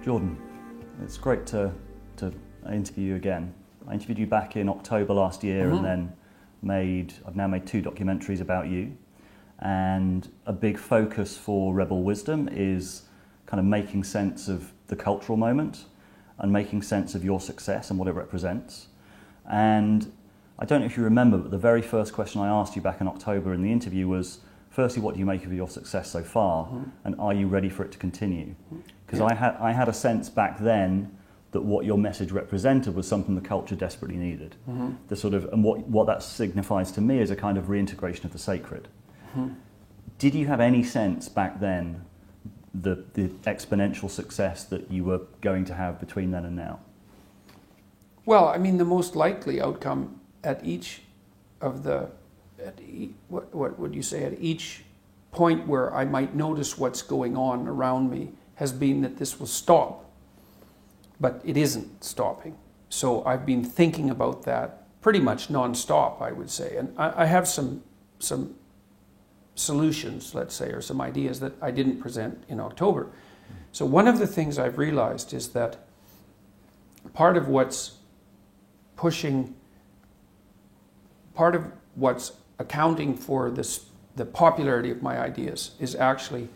Jordan, it's great to interview you again. I interviewed you back in October last year, and then I've now made 2 documentaries about you. And a big focus for Rebel Wisdom is kind of making sense of the cultural moment and making sense of your success and what it represents. And I don't know if you remember, but the very first question I asked you back in October in the interview was, firstly, what do you make of your success so far, and are you ready for it to continue? Because I had a sense back then that what your message represented was something the culture desperately needed. The sort of, and what that signifies to me is a kind of reintegration of the sacred. Did you have any sense back then the exponential success that you were going to have between then and now? Well, I mean, the most likely outcome at each of the, what would you say, at each point where I might notice what's going on around me has been that this will stop. But it isn't stopping. So I've been thinking about that pretty much non-stop, I would say. And I have some solutions, let's say, or some ideas that I didn't present in October. So one of the things I've realized is that part of what's accounting for the popularity of my ideas is actually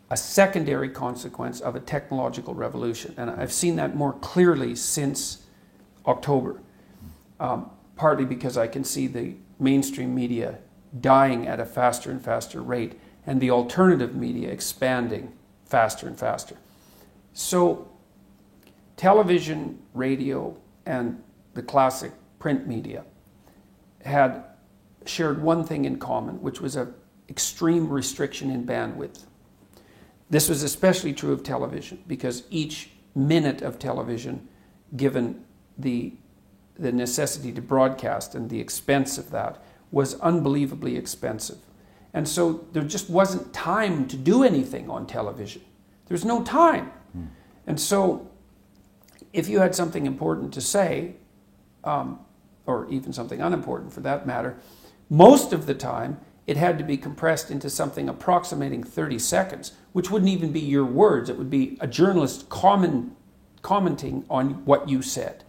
a secondary consequence of a technological revolution. And I've seen that more clearly since October, partly because I can see the mainstream media dying at a faster and faster rate and the alternative media expanding faster and faster. So television, radio, and the classic print media had shared one thing in common, which was an extreme restriction in bandwidth. This was especially true of television because each minute of television, given the necessity to broadcast and the expense of that, was unbelievably expensive. And so there just wasn't time to do anything on television. There's no time. And so if you had something important to say, or even something unimportant for that matter, most of the time it had to be compressed into something approximating 30 seconds, which wouldn't even be your words. It would be a journalist commenting on what you said.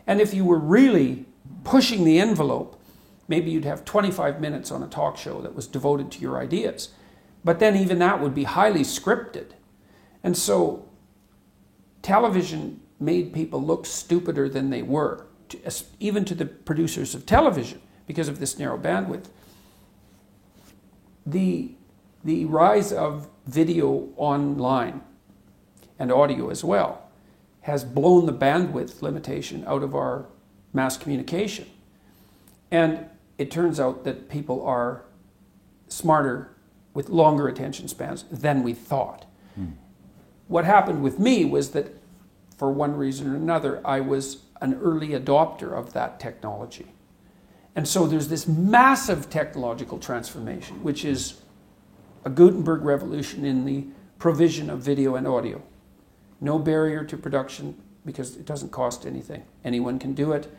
And if you were really pushing the envelope, maybe you'd have 25 minutes on a talk show that was devoted to your ideas. But then even that would be highly scripted. And so television made people look stupider than they were, even to the producers of television, because of this narrow bandwidth. The rise of video online and audio as well has blown the bandwidth limitation out of our mass communication. And it turns out that people are smarter with longer attention spans than we thought. What happened with me was that for one reason or another, I was an early adopter of that technology. And so there's this massive technological transformation, which is a Gutenberg revolution in the provision of video and audio. No barrier to production because it doesn't cost anything. Anyone can do it.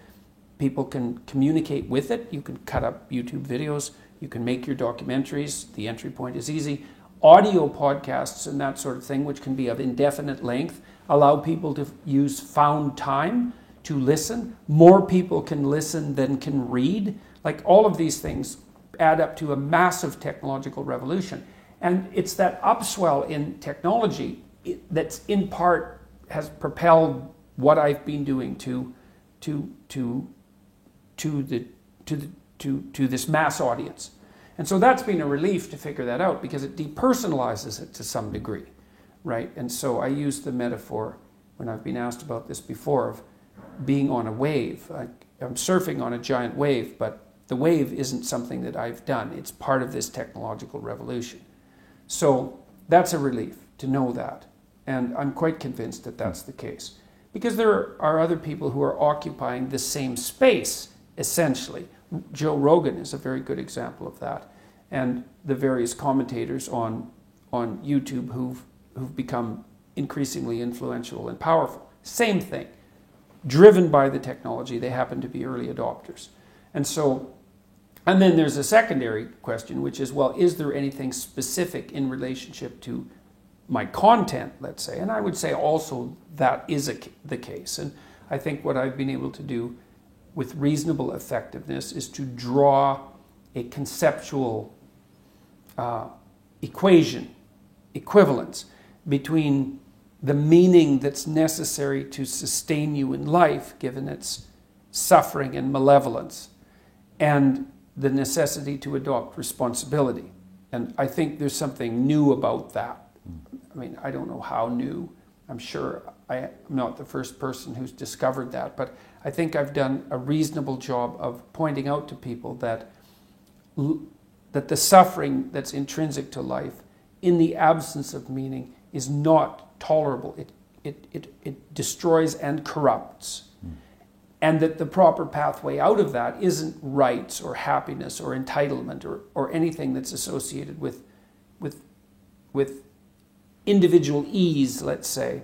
People can communicate with it. You can cut up YouTube videos. You can make your documentaries. The entry point is easy. Audio podcasts and that sort of thing, which can be of indefinite length, allow people to use found time to listen. More people can listen than can read. Like all of these things add up to a massive technological revolution. And it's that upswell in technology that's in part has propelled what I've been doing to this mass audience. And so that's been a relief to figure that out because it depersonalizes it to some degree, right? And so I use the metaphor when I've been asked about this before of being on a wave. I'm surfing on a giant wave, but the wave isn't something that I've done. It's part of this technological revolution. So that's a relief to know that. And I'm quite convinced that that's the case. Because there are other people who are occupying the same space, essentially. Joe Rogan is a very good example of that. And the various commentators on YouTube who've become increasingly influential and powerful. Same thing. Driven by the technology, they happen to be early adopters. And then there's a secondary question, which is, well, is there anything specific in relationship to my content, let's say. And I would say also that is the case. And I think what I've been able to do with reasonable effectiveness is to draw a conceptual equivalence between the meaning that's necessary to sustain you in life, given its suffering and malevolence, and the necessity to adopt responsibility. And I think there's something new about that. I mean, I don't know how new. I'm sure I'm not the first person who's discovered that, but I think I've done a reasonable job of pointing out to people that the suffering that's intrinsic to life in the absence of meaning is not tolerable. It destroys and corrupts. And that the proper pathway out of that isn't rights or happiness or entitlement or anything that's associated with individual ease, let's say,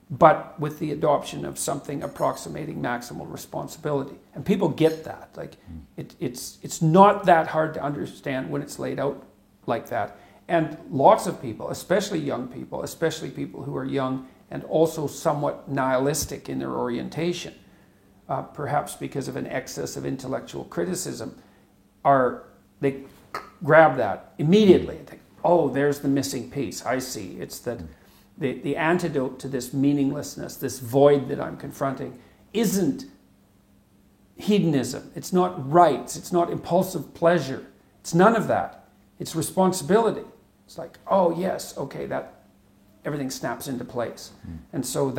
but with the adoption of something approximating maximal responsibility. And people get that. Like it's not that hard to understand when it's laid out like that. And lots of people, especially young people, especially people who are young and also somewhat nihilistic in their orientation, perhaps because of an excess of intellectual criticism, they grab that immediately and think, oh, there's the missing piece. I see. It's that the antidote to this meaninglessness, this void that I'm confronting, isn't hedonism. It's not rights. It's not impulsive pleasure. It's none of that. It's responsibility. It's like, oh, yes, okay, that everything snaps into place. And so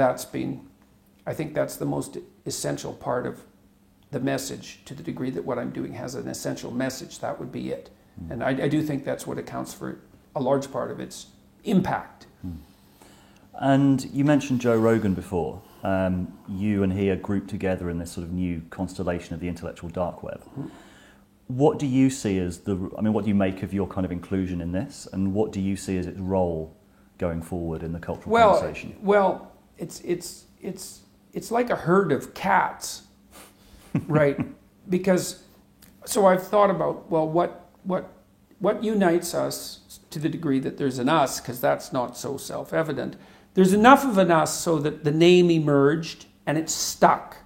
I think that's the most essential part of the message, to the degree that what I'm doing has an essential message. That would be it. And I do think that's what accounts for a large part of its impact. And you mentioned Joe Rogan before. You and he are grouped together in this sort of new constellation of the intellectual dark web. What do you see as what do you make of your kind of inclusion in this, and what do you see as its role going forward in the cultural conversation? Well, it's like a herd of cats, right? Because, so I've thought about, well, what unites us to the degree that there's an us, because that's not so self-evident. There's enough of an us so that the name emerged and it's stuck.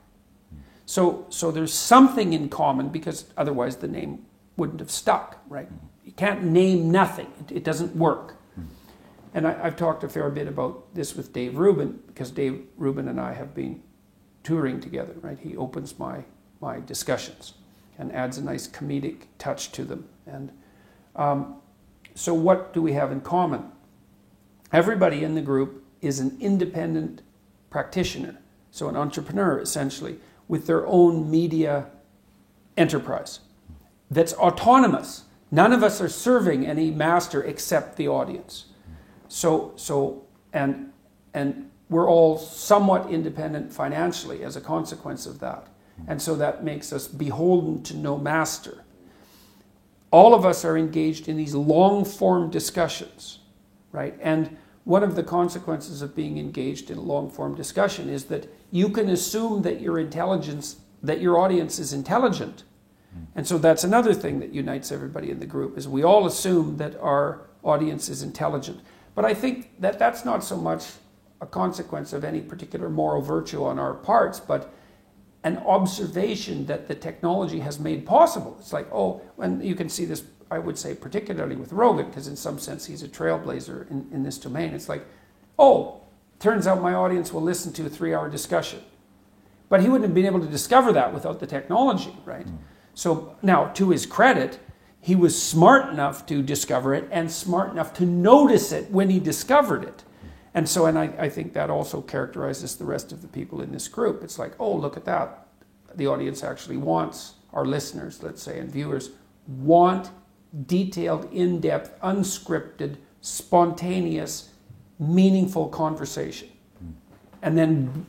So there's something in common, because otherwise the name wouldn't have stuck, right? You can't name nothing. It doesn't work. And I've talked a fair bit about this with Dave Rubin, because Dave Rubin and I have been touring together, right? He opens my discussions and adds a nice comedic touch to them. And so what do we have in common? Everybody in the group is an independent practitioner, so an entrepreneur essentially, with their own media enterprise that's autonomous. None of us are serving any master except the audience. And we're all somewhat independent financially as a consequence of that. And so that makes us beholden to no master. All of us are engaged in these long-form discussions, right? And one of the consequences of being engaged in a long-form discussion is that you can assume that your audience is intelligent. And so that's another thing that unites everybody in the group, is we all assume that our audience is intelligent. But I think that that's not so much a consequence of any particular moral virtue on our parts, but an observation that the technology has made possible. It's like, oh, and you can see this, I would say, particularly with Rogan, because in some sense he's a trailblazer in this domain. It's like, oh, turns out my audience will listen to a 3-hour discussion. But he wouldn't have been able to discover that without the technology, right? So now, to his credit, he was smart enough to discover it and smart enough to notice it when he discovered it. And I think that also characterizes the rest of the people in this group. It's like, oh, look at that. The audience actually wants, our listeners, let's say, and viewers, want detailed, in-depth, unscripted, spontaneous, meaningful conversation. And then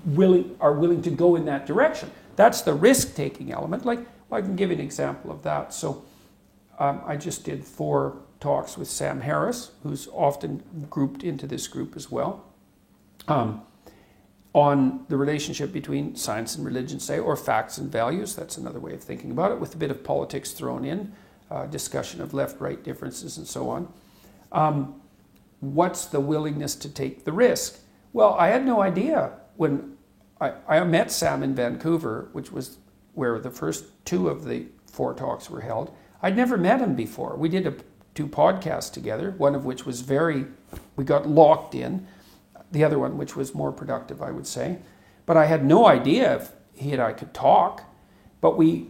are willing to go in that direction. That's the risk-taking element. Like, I can give you an example of that. So I just did 4 talks with Sam Harris, who's often grouped into this group as well, on the relationship between science and religion, say, or facts and values. That's another way of thinking about it, with a bit of politics thrown in, discussion of left-right differences and so on. what's the willingness to take the risk? Well, I had no idea when I met Sam in Vancouver, which was where the first 2 of the 4 talks were held. I'd never met him before. We did 2 podcasts together, one of which was we got locked in. The other one, which was more productive, I would say. But I had no idea if he and I could talk. But we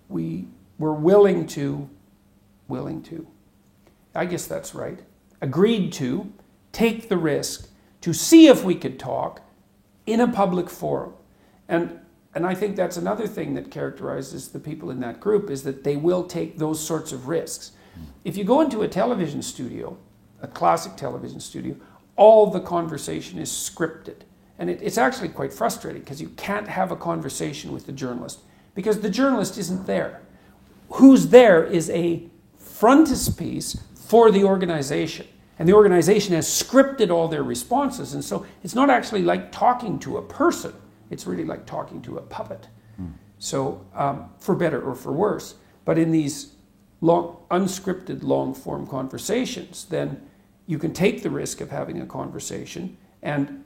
were willing to, I guess that's right, agreed to take the risk to see if we could talk in a public forum. And I think that's another thing that characterizes the people in that group, is that they will take those sorts of risks. If you go into a television studio, a classic television studio, all the conversation is scripted. And it's actually quite frustrating, because you can't have a conversation with the journalist, because the journalist isn't there. Who's there is a frontispiece for the organization. And the organization has scripted all their responses. And so it's not actually like talking to a person. It's really like talking to a puppet. So for better or for worse. But in these unscripted long-form conversations, then you can take the risk of having a conversation, and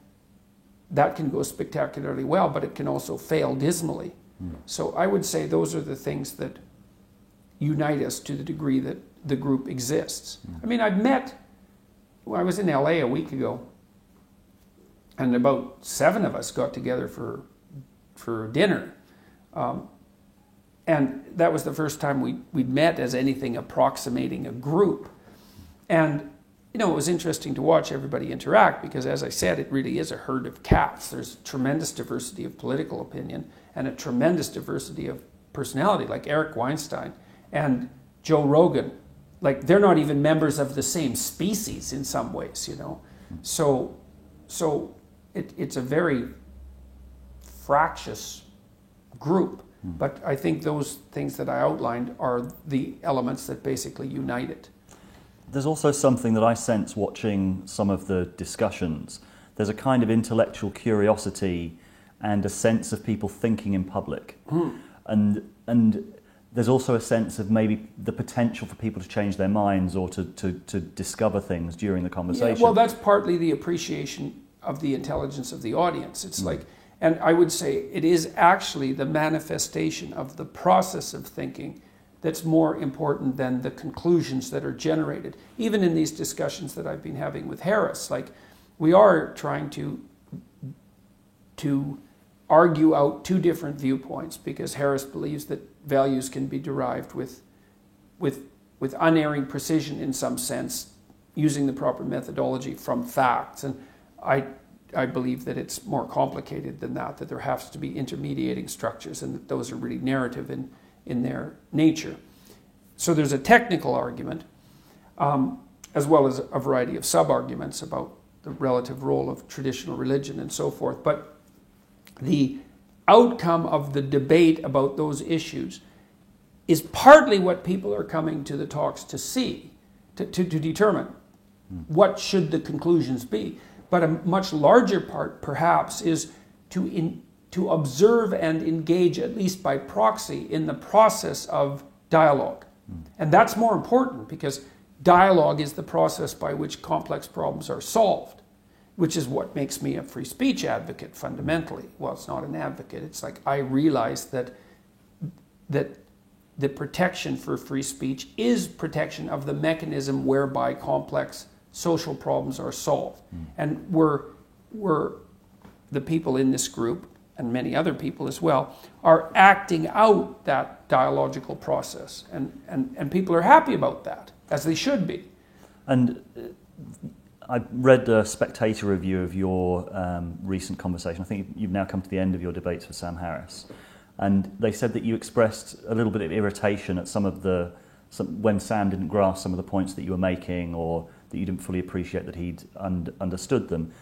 that can go spectacularly well, but it can also fail dismally. So I would say those are the things that unite us to the degree that the group exists. I mean, I was in LA a week ago, and about 7 of us got together for dinner. And that was the first time we'd met as anything approximating a group. And, it was interesting to watch everybody interact, because, as I said, it really is a herd of cats. There's tremendous diversity of political opinion and a tremendous diversity of personality, like Eric Weinstein and Joe Rogan. Like, they're not even members of the same species in some ways, So it's a very fractious group. But I think those things that I outlined are the elements that basically unite it. There's also something that I sense watching some of the discussions. There's a kind of intellectual curiosity and a sense of people thinking in public. And there's also a sense of maybe the potential for people to change their minds or to discover things during the conversation. Yeah, well, that's partly the appreciation of the intelligence of the audience. It's like, and I would say it is actually the manifestation of the process of thinking that's more important than the conclusions that are generated. Even in these discussions that I've been having with Harris, like, we are trying to argue out 2 different viewpoints, because Harris believes that values can be derived with unerring precision in some sense, using the proper methodology from facts. And I believe that it's more complicated than that there has to be intermediating structures, and that those are really narrative in their nature. So there's a technical argument, as well as a variety of sub-arguments about the relative role of traditional religion and so forth. But the outcome of the debate about those issues is partly what people are coming to the talks to see, to determine what should the conclusions be. But a much larger part, perhaps, is to observe and engage, at least by proxy, in the process of dialogue. And that's more important, because dialogue is the process by which complex problems are solved, which is what makes me a free speech advocate fundamentally. Well, it's not an advocate. It's like, I realize that the protection for free speech is protection of the mechanism whereby complex social problems are solved. And we're the people in this group, and many other people as well, are acting out that dialogical process. And people are happy about that, as they should be. And I read a Spectator review of your recent conversation. I think you've now come to the end of your debates with Sam Harris. And they said that you expressed a little bit of irritation at when Sam didn't grasp some of the points that you were making, or that you didn't fully appreciate that he'd understood them.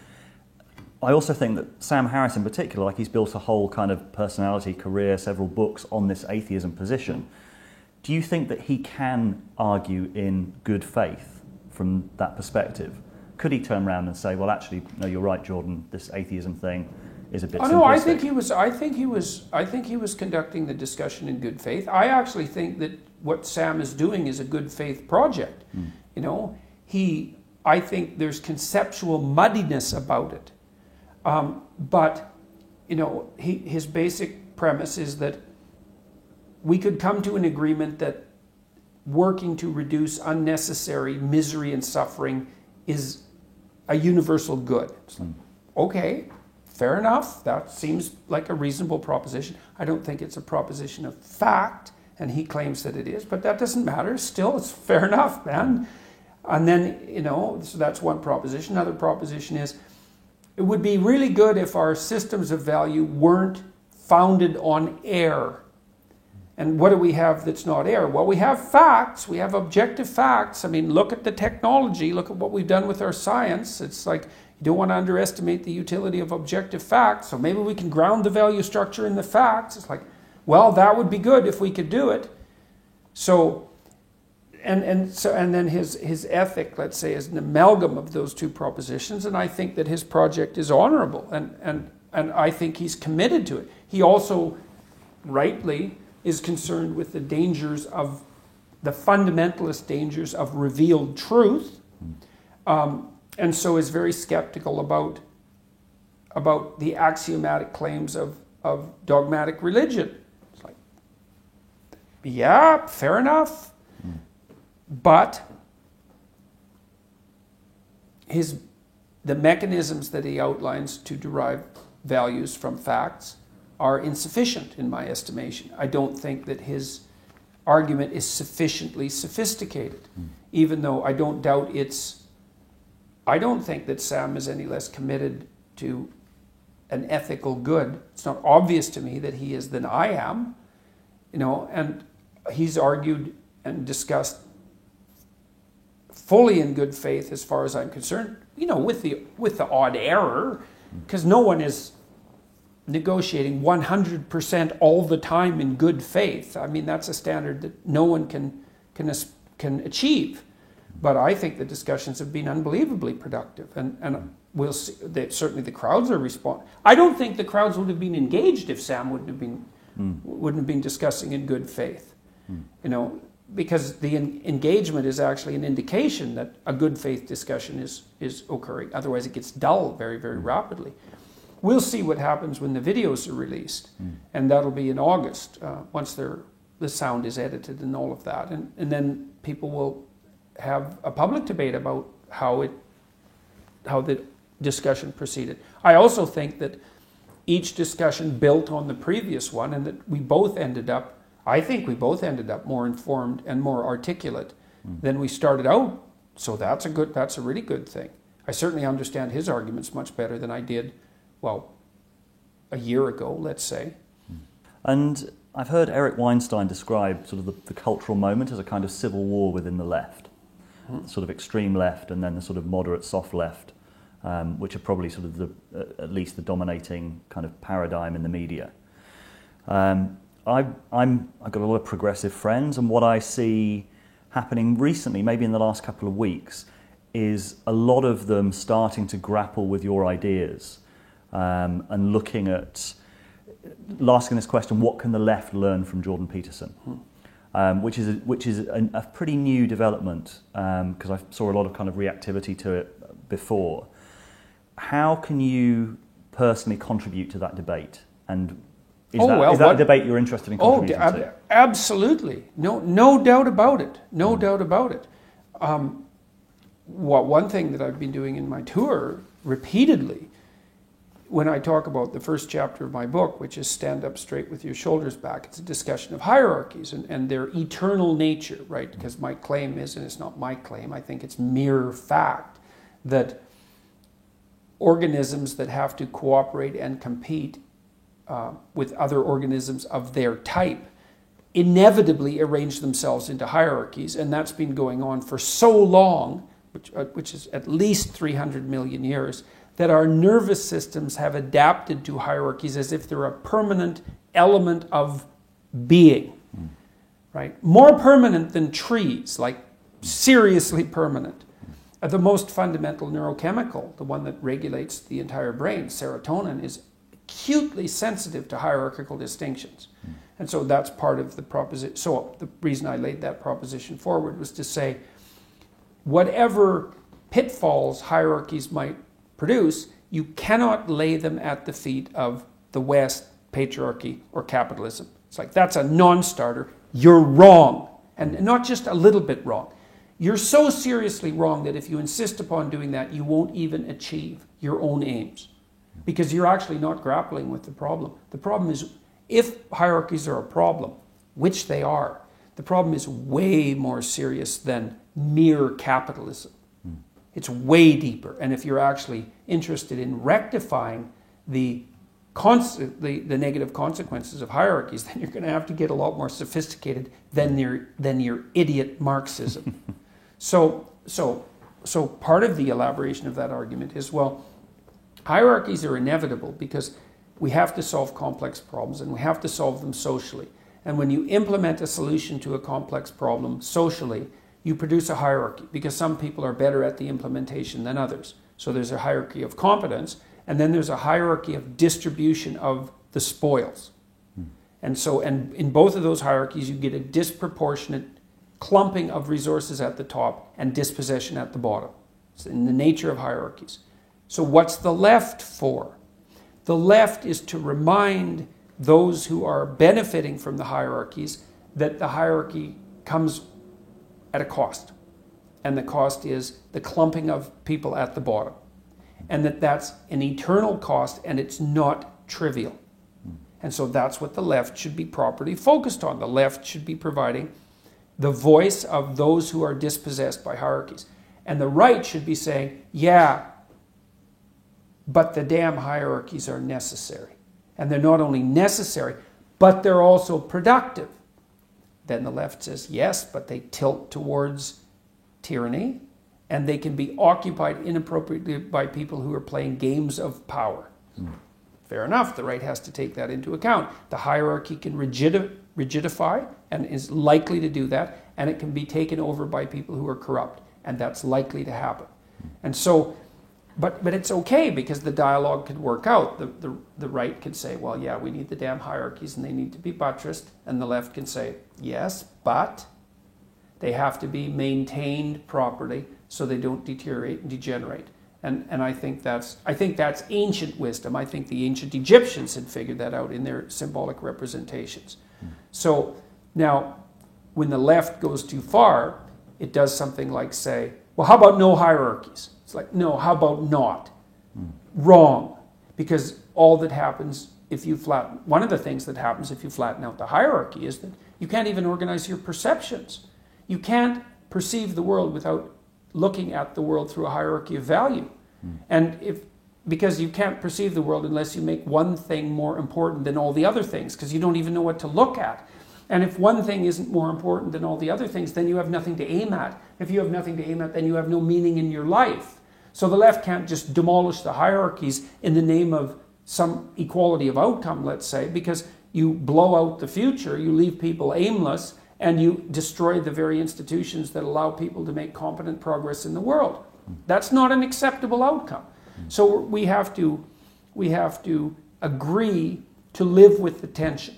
I also think that Sam Harris in particular, like, he's built a whole kind of personality, career, several books on this atheism position. Do you think that he can argue in good faith from that perspective? Could he turn around and say, well, actually, no, you're right, Jordan, this atheism thing is a bit simplistic? No, I think he was conducting the discussion in good faith. I actually think that what Sam is doing is a good faith project. He I think there's conceptual muddiness about it. But, his basic premise is that we could come to an agreement that working to reduce unnecessary misery and suffering is a universal good. It's like, okay, fair enough. That seems like a reasonable proposition. I don't think it's a proposition of fact, and he claims that it is, but that doesn't matter. Still, it's fair enough, man. And then, so that's one proposition. Another proposition is, it would be really good if our systems of value weren't founded on error. And what do we have that's not error? Well, we have facts. We have objective facts. I mean, look at the technology. Look at what we've done with our science. It's like, you don't want to underestimate the utility of objective facts. So maybe we can ground the value structure in the facts. It's like, well, that would be good if we could do it. So, and then his ethic, let's say, is an amalgam of those two propositions. And I think that his project is honorable. And I think he's committed to it. He also, rightly, is concerned with the dangers of, the fundamentalist dangers of revealed truth, and so is very skeptical about the axiomatic claims of dogmatic religion. It's like, yeah, fair enough, but the mechanisms that he outlines to derive values from facts are insufficient in my estimation. I don't think that his argument is sufficiently sophisticated, even though I don't doubt I don't think that Sam is any less committed to an ethical good. It's not obvious to me that he is than I am, and he's argued and discussed fully in good faith as far as I'm concerned, with the odd error, because no one is negotiating 100% all the time in good faith. I mean, that's a standard that no one can achieve. But I think the discussions have been unbelievably productive, and we'll see that certainly the crowds are responding. I don't think the crowds would have been engaged if Sam wouldn't have been discussing in good faith, because the engagement is actually an indication that a good faith discussion is occurring. Otherwise, it gets dull very, very rapidly. We'll see what happens when the videos are released, and that'll be in August, once the sound is edited and all of that. And then people will have a public debate about how the discussion proceeded. I also think that each discussion built on the previous one, and that I think we both ended up more informed and more articulate than we started out. So that's a really good thing. I certainly understand his arguments much better than I did, a year ago, let's say. And I've heard Eric Weinstein describe sort of the cultural moment as a kind of civil war within the left, the sort of extreme left, and then the sort of moderate soft left, which are probably sort of at least the dominating kind of paradigm in the media. I've got a lot of progressive friends, and what I see happening recently, maybe in the last couple of weeks, is a lot of them starting to grapple with your ideas. And looking at, asking this question, what can the left learn from Jordan Peterson? Which is a pretty new development, because I saw a lot of kind of reactivity to it before. How can you personally contribute to that debate? And is that a debate you're interested in contributing to? Absolutely. No doubt about it. No doubt about it. One thing that I've been doing in my tour repeatedly, when I talk about the first chapter of my book, which is Stand Up Straight with Your Shoulders Back, it's a discussion of hierarchies and their eternal nature, right? Because my claim is, and it's not my claim, I think it's mere fact, that organisms that have to cooperate and compete with other organisms of their type inevitably arrange themselves into hierarchies, and that's been going on for so long, which is at least 300 million years, that our nervous systems have adapted to hierarchies as if they're a permanent element of being, right? More permanent than trees, like seriously permanent. The most fundamental neurochemical, the one that regulates the entire brain, serotonin, is acutely sensitive to hierarchical distinctions. And so that's part of the proposition. So the reason I laid that proposition forward was to say, whatever pitfalls hierarchies might produce, you cannot lay them at the feet of the West, patriarchy, or capitalism. It's like, that's a non-starter. You're wrong. And not just a little bit wrong. You're so seriously wrong that if you insist upon doing that, you won't even achieve your own aims. Because you're actually not grappling with the problem. The problem is, if hierarchies are a problem, which they are, the problem is way more serious than mere capitalism. It's way deeper. And if you're actually interested in rectifying the negative consequences of hierarchies, then you're going to have to get a lot more sophisticated than your idiot Marxism. So part of the elaboration of that argument is, well, hierarchies are inevitable because we have to solve complex problems and we have to solve them socially. And when you implement a solution to a complex problem socially, you produce a hierarchy because some people are better at the implementation than others. So there's a hierarchy of competence, and then there's a hierarchy of distribution of the spoils. And in both of those hierarchies, you get a disproportionate clumping of resources at the top and dispossession at the bottom. It's in the nature of hierarchies. So what's the left for? The left is to remind those who are benefiting from the hierarchies that the hierarchy comes at a cost. And the cost is the clumping of people at the bottom. And that's an eternal cost, and it's not trivial. And so that's what the left should be properly focused on. The left should be providing the voice of those who are dispossessed by hierarchies. And the right should be saying, yeah, but the damn hierarchies are necessary. And they're not only necessary, but they're also productive. Then the left says, yes, but they tilt towards tyranny, and they can be occupied inappropriately by people who are playing games of power. Fair enough, the right has to take that into account. The hierarchy can rigidify and is likely to do that, and it can be taken over by people who are corrupt, and that's likely to happen. And so, but it's okay because the dialogue could work out. The right could say, well, yeah, we need the damn hierarchies and they need to be buttressed, and the left can say, yes, but they have to be maintained properly so they don't deteriorate and degenerate. And I think that's ancient wisdom. I think the ancient Egyptians had figured that out in their symbolic representations. So now, when the left goes too far, it does something like say, well, how about no hierarchies? It's like, no, how about not? Wrong. Because all that happens one of the things that happens if you flatten out the hierarchy is that you can't even organize your perceptions. You can't perceive the world without looking at the world through a hierarchy of value. And because you can't perceive the world unless you make one thing more important than all the other things, because you don't even know what to look at. And if one thing isn't more important than all the other things, then you have nothing to aim at. If you have nothing to aim at, then you have no meaning in your life. So the left can't just demolish the hierarchies in the name of some equality of outcome, let's say, because you blow out the future, you leave people aimless, and you destroy the very institutions that allow people to make competent progress in the world. That's not an acceptable outcome. So we have to agree to live with the tension.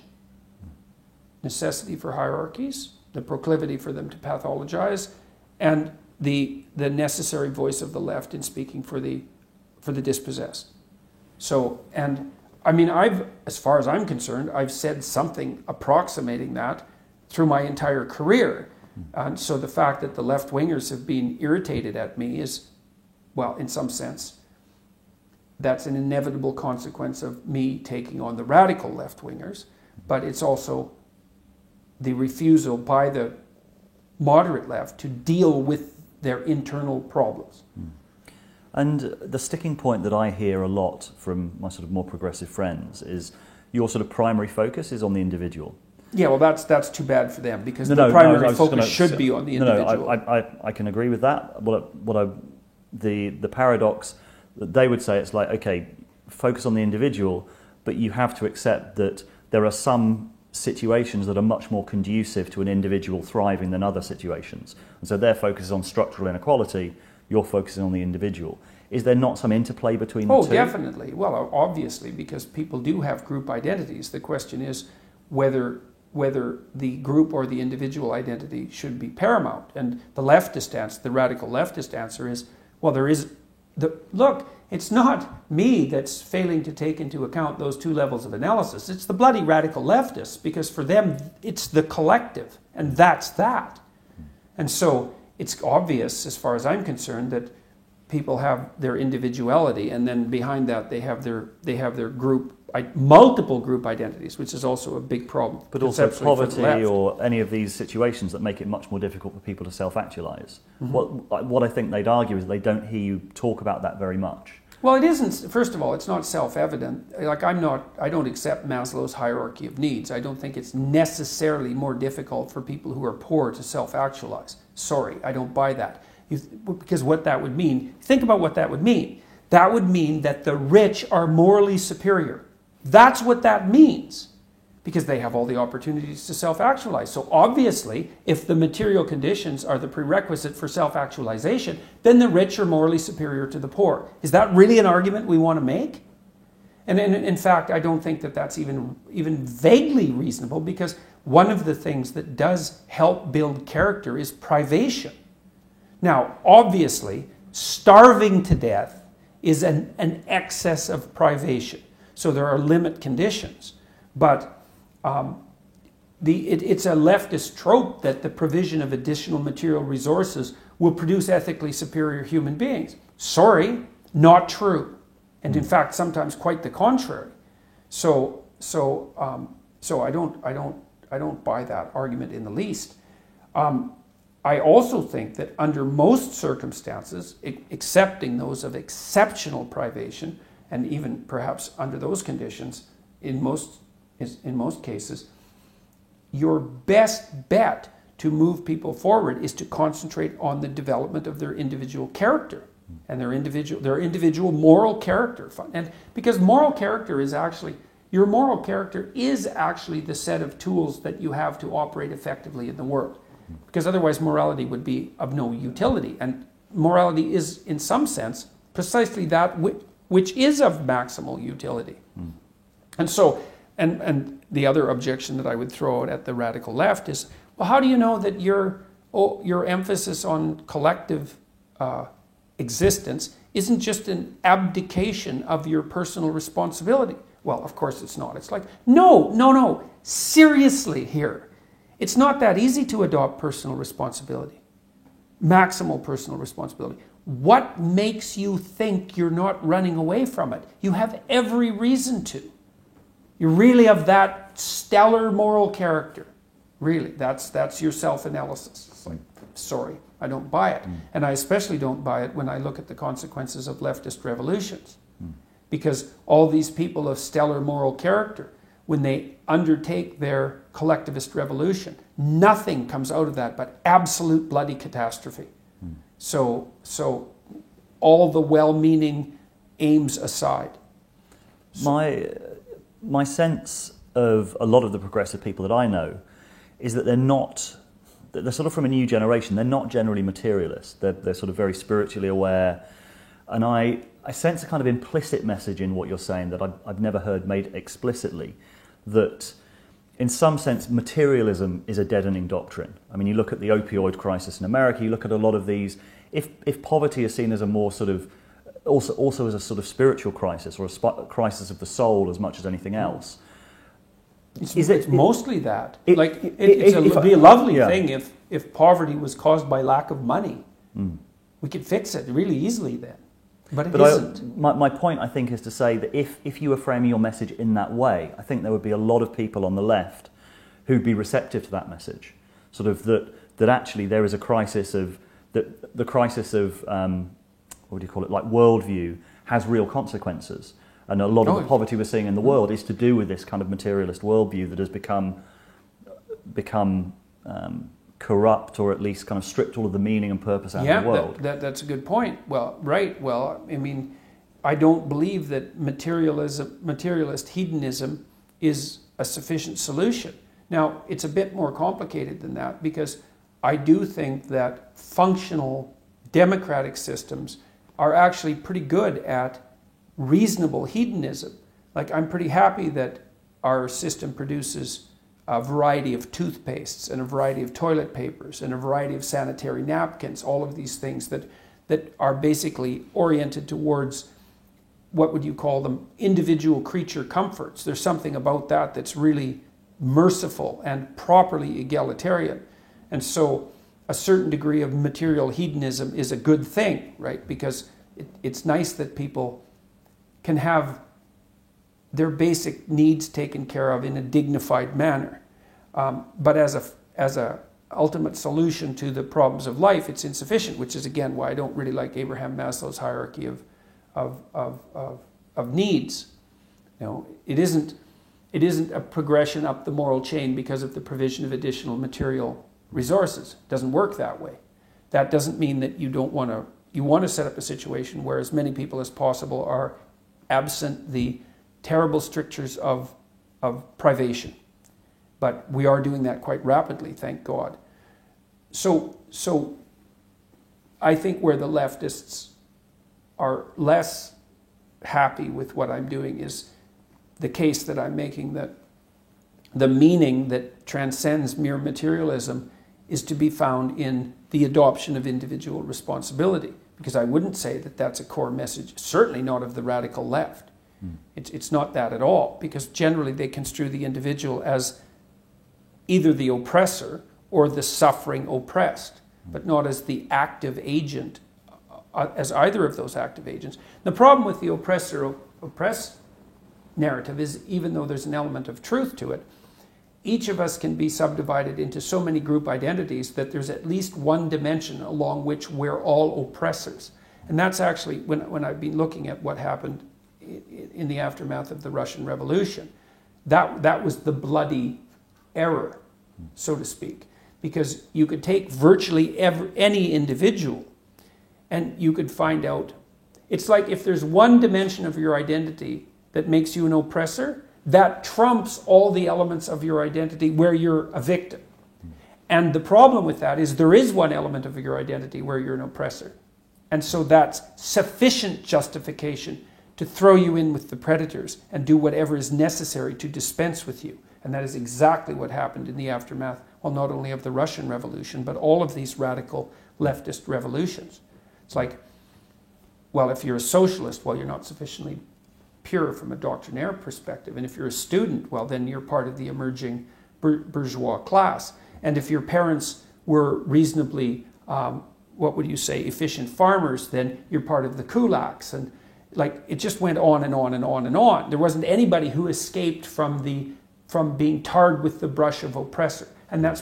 Necessity for hierarchies, the proclivity for them to pathologize, and the necessary voice of the left in speaking for the dispossessed. So, and I mean, as far as I'm concerned, I've said something approximating that through my entire career. And so the fact that the left-wingers have been irritated at me is, well, in some sense, that's an inevitable consequence of me taking on the radical left-wingers, but it's also the refusal by the moderate left to deal with their internal problems. And the sticking point that I hear a lot from my sort of more progressive friends is your sort of primary focus is on the individual. Yeah, well, that's too bad for them because the primary focus should be on the individual. I can agree with that. The paradox that they would say, it's like, okay, focus on the individual, but you have to accept that there are some situations that are much more conducive to an individual thriving than other situations. And so their focus is on structural inequality, you're focusing on the individual. Is there not some interplay between the two? Oh, definitely. Well, obviously, because people do have group identities. The question is whether the group or the individual identity should be paramount. And the leftist answer, the radical leftist answer is, Well, there is look, it's not me that's failing to take into account those two levels of analysis. It's the bloody radical leftists, because for them it's the collective, and that's that. And so it's obvious, as far as I'm concerned, that people have their individuality, and then behind that they have their group, multiple group identities, which is also a big problem. But also poverty or any of these situations that make it much more difficult for people to self-actualize. What I think they'd argue is they don't hear you talk about that very much. Well, it isn't. First of all, it's not self-evident. Like I don't accept Maslow's hierarchy of needs. I don't think it's necessarily more difficult for people who are poor to self-actualize. Sorry, I don't buy that. Because what that would mean, think about what that would mean. That would mean that the rich are morally superior. That's what that means, because they have all the opportunities to self-actualize. So obviously, if the material conditions are the prerequisite for self-actualization, then the rich are morally superior to the poor. Is that really an argument we want to make? And in fact, I don't think that that's even vaguely reasonable, because one of the things that does help build character is privation. Now, obviously, starving to death is an excess of privation. So there are limit conditions. But it's a leftist trope that the provision of additional material resources will produce ethically superior human beings. Sorry, not true. And in fact, sometimes quite the contrary. So I don't buy that argument in the least. I also think that under most circumstances, excepting those of exceptional privation, and even perhaps under those conditions, in most cases, your best bet to move people forward is to concentrate on the development of their individual character and their individual moral character. And because your moral character is actually the set of tools that you have to operate effectively in the world. Because otherwise morality would be of no utility. And morality is, in some sense, precisely that which is of maximal utility. And so, and the other objection that I would throw out at the radical left is, well, how do you know that your emphasis on collective existence isn't just an abdication of your personal responsibility? Well, of course it's not. It's like, no, seriously here. It's not that easy to adopt personal responsibility, maximal personal responsibility. What makes you think you're not running away from it? You have every reason to. You're really of that stellar moral character. Really, that's your self-analysis. It's like, sorry, I don't buy it. And I especially don't buy it when I look at the consequences of leftist revolutions. Because all these people of stellar moral character, when they undertake their collectivist revolution, nothing comes out of that but absolute bloody catastrophe. So all the well-meaning aims aside. My sense of a lot of the progressive people that I know is that they're sort of from a new generation. They're not generally materialist. They're sort of very spiritually aware. And I sense a kind of implicit message in what you're saying that I've never heard made explicitly, that in some sense materialism is a deadening doctrine. I mean, you look at the opioid crisis in America, you look at a lot of these, if poverty is seen as a more sort of, also as a sort of spiritual crisis or a crisis of the soul as much as anything else. It's mostly that. It would be a lovely thing if poverty was caused by lack of money. We could fix it really easily then. But it isn't. My point, I think, is to say that if you were framing your message in that way, I think there would be a lot of people on the left who'd be receptive to that message. Sort of that actually there is a crisis of, the crisis of, what do you call it, like worldview has real consequences. And a lot of the poverty we're seeing in the world is to do with this kind of materialist worldview that has become corrupt, or at least kind of stripped all of the meaning and purpose out of the world. That's a good point. Well, right. Well, I mean, I don't believe that materialist hedonism is a sufficient solution. Now, it's a bit more complicated than that, because I do think that functional democratic systems are actually pretty good at reasonable hedonism. Like, I'm pretty happy that our system produces a variety of toothpastes and a variety of toilet papers and a variety of sanitary napkins, all of these things that that are basically oriented towards, what would you call them, individual creature comforts. There's something about that that's really merciful and properly egalitarian. And so a certain degree of material hedonism is a good thing, right? Because it's nice that people can have their basic needs taken care of in a dignified manner. But as a ultimate solution to the problems of life, it's insufficient, which is again why I don't really like Abraham Maslow's hierarchy of needs. You know, it isn't a progression up the moral chain because of the provision of additional material resources. It doesn't work that way. That doesn't mean that you want to set up a situation where as many people as possible are absent the terrible strictures of privation. But we are doing that quite rapidly, thank God. So I think where the leftists are less happy with what I'm doing is the case that I'm making, that the meaning that transcends mere materialism is to be found in the adoption of individual responsibility. Because I wouldn't say that that's a core message, certainly not of the radical left. It's not that at all, because generally they construe the individual as either the oppressor or the suffering oppressed, but not as the active agent, as either of those active agents. The problem with the oppressor-oppressed narrative is, even though there's an element of truth to it, each of us can be subdivided into so many group identities that there's at least one dimension along which we're all oppressors. And that's actually, when I've been looking at what happened in the aftermath of the Russian Revolution, that was the bloody error, so to speak. Because you could take virtually any individual and you could find out, it's like if there's one dimension of your identity that makes you an oppressor, that trumps all the elements of your identity where you're a victim. And the problem with that is there is one element of your identity where you're an oppressor. And so that's sufficient justification to throw you in with the predators and do whatever is necessary to dispense with you. And that is exactly what happened in the aftermath, well, not only of the Russian Revolution, but all of these radical leftist revolutions. It's like, well, if you're a socialist, well, you're not sufficiently pure from a doctrinaire perspective. And if you're a student, well, then you're part of the emerging bourgeois class. And if your parents were reasonably, what would you say, efficient farmers, then you're part of the kulaks. And like, it just went on and on and on and on. There wasn't anybody who escaped from being tarred with the brush of oppressor. And that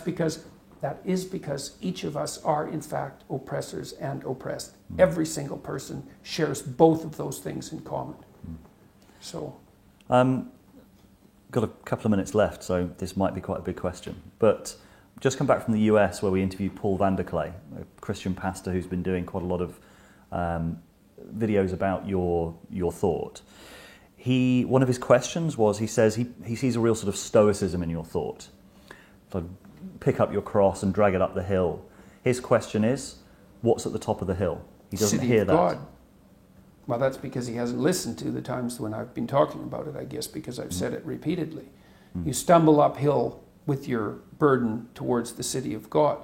is because each of us are, in fact, oppressors and oppressed. Every single person shares both of those things in common. So, got a couple of minutes left, so this might be quite a big question. But just come back from the US, where we interviewed Paul Vanderklay, a Christian pastor who's been doing quite a lot of videos about your thought. One of his questions was, he says he sees a real sort of stoicism in your thought. So pick up your cross and drag it up the hill. His question is, what's at the top of the hill? He doesn't hear that. God. Well, that's because he hasn't listened to the times when I've been talking about it, I guess, because I've said it repeatedly. You stumble uphill with your burden towards the city of God.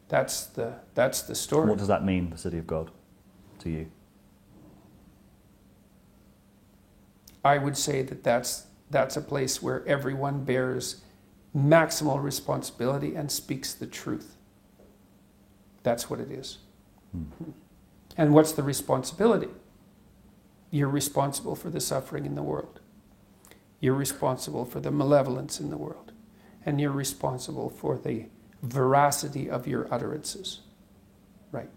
That's the story. What does that mean, the city of God, to you? I would say that that's a place where everyone bears maximal responsibility and speaks the truth. That's what it is. And what's the responsibility? You're responsible for the suffering in the world. You're responsible for the malevolence in the world. And you're responsible for the veracity of your utterances. Right.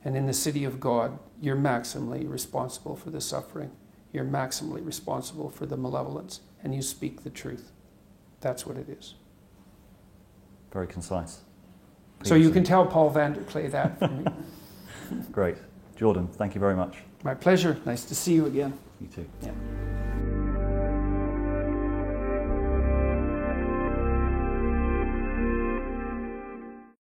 And in the city of God, you're maximally responsible for the suffering. You're maximally responsible for the malevolence. And you speak the truth. That's what it is. Very concise. So you can tell Paul Vanderklay that from me. Great. Jordan, thank you very much. My pleasure. Nice to see you again. You too. Yeah.